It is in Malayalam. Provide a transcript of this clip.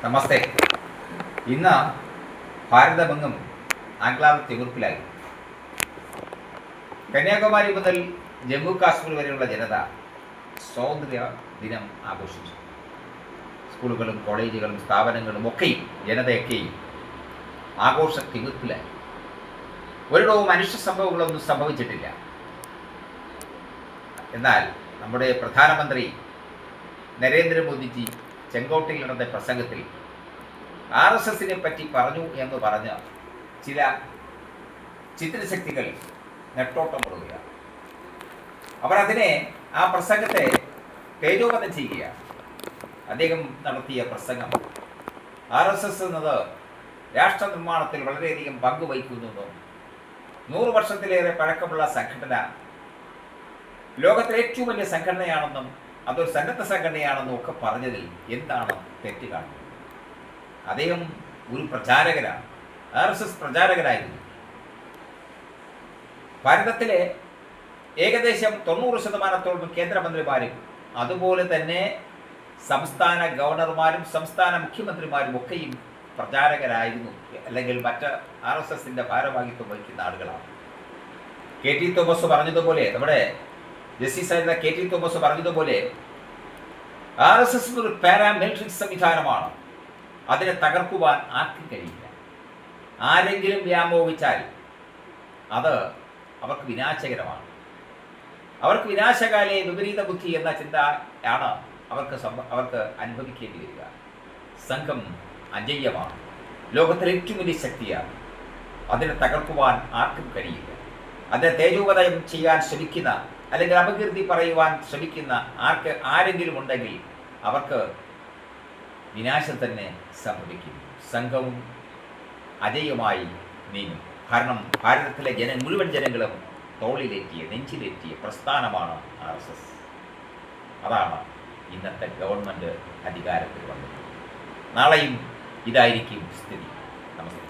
നമസ്തേ. ഇന്ന് ഭാരതമെങ്ങും ആഹ്ലാദ തിമിർപ്പിലായി. കന്യാകുമാരി മുതൽ ജമ്മു കാശ്മീർ വരെയുള്ള ജനത സ്വാതന്ത്ര്യ ദിനം ആഘോഷിച്ചു. സ്കൂളുകളും കോളേജുകളും സ്ഥാപനങ്ങളും ഒക്കെയും ജനതയൊക്കെയും ആഘോഷ തിമിർപ്പിലായി. ഒരിടവും മനുഷ്യ സംഭവങ്ങളൊന്നും സംഭവിച്ചിട്ടില്ല. എന്നാൽ നമ്മുടെ പ്രധാനമന്ത്രി നരേന്ദ്രമോദിജി ചെങ്കോട്ടയിൽ നടന്ന പ്രസംഗത്തിൽ RSSനെ പറ്റി പറഞ്ഞു എന്ന് പറഞ്ഞ് ചില ചിത്രശക്തികൾ നെട്ടോട്ടം കൊടുക്കുകയാണ്. അവർ അതിനെ ആ പ്രസംഗത്തെ തേജോവധം ചെയ്യുകയാണ്. അദ്ദേഹം നടത്തിയ പ്രസംഗം RSS എന്നത് രാഷ്ട്ര നിർമ്മാണത്തിൽ വളരെയധികം പങ്കുവഹിക്കുന്നെന്നും 100 വർഷത്തിലേറെ പഴക്കമുള്ള സംഘടന ലോകത്തിലെ ഏറ്റവും വലിയ സംഘടനയാണെന്നും അതൊരു സന്നദ്ധ സംഘടനയാണെന്നും ഒക്കെ പറഞ്ഞതിൽ എന്താണ് തെറ്റ് കാണുന്നത്? അദ്ദേഹം ഒരു പ്രചാരകനാണ്, RSS പ്രചാരകനായിരുന്നു. ഭാരതത്തിലെ ഏകദേശം 90% കേന്ദ്രമന്ത്രിമാരും അതുപോലെ തന്നെ സംസ്ഥാന ഗവർണർമാരും സംസ്ഥാന മുഖ്യമന്ത്രിമാരും ഒക്കെയും പ്രചാരകരായിരുന്നു, അല്ലെങ്കിൽ മറ്റ് RSSന്റെ ഭാരവാഹിത്വം വഹിക്കുന്ന ആളുകളാണ്. KT തോമസ് പറഞ്ഞതുപോലെ, നമ്മുടെ ജസ്റ്റിസ് ആയിരുന്ന KT തോമസ് പറഞ്ഞതുപോലെ, RSS ഒരു പാരാമിലിറ്ററി സംവിധാനമാണ്. അതിനെ തകർക്കുവാൻ ആർക്കും കഴിയില്ല. ആരെങ്കിലും വ്യാമോഹിച്ചാൽ അത് അവർക്ക് വിനാശകരമാണ്. അവർക്ക് വിനാശകാലേ വിപരീത ബുദ്ധി എന്ന ചിന്തയാണ് അവർക്ക് അനുഭവിക്കേണ്ടി വരിക. സംഘം അജയ്യമാണ്, ലോകത്തിലെ ഏറ്റവും വലിയ ശക്തിയാണ്. അതിനെ തകർക്കുവാൻ ആർക്കും കഴിയില്ല. അതിനെ തേജോവധം ചെയ്യാൻ ശ്രമിക്കുന്ന, അല്ലെങ്കിൽ അപകീർത്തി പറയുവാൻ ശ്രമിക്കുന്ന ആരെങ്കിലും ഉണ്ടെങ്കിൽ അവർക്ക് വിനാശം തന്നെ സംഭവിക്കും. സംഘവും അജയ്യമായി നീങ്ങും. കാരണം ഭാരതത്തിലെ മുഴുവൻ ജനങ്ങളും തോളിലേറ്റിയ, നെഞ്ചിലേറ്റിയ പ്രസ്ഥാനമാണ് RSS. അതാണ് ഇന്നത്തെ ഗവൺമെൻറ് അധികാരത്തിൽ വന്നത്. നാളെയും ഇതായിരിക്കും സ്ഥിതി. നമസ്കാരം.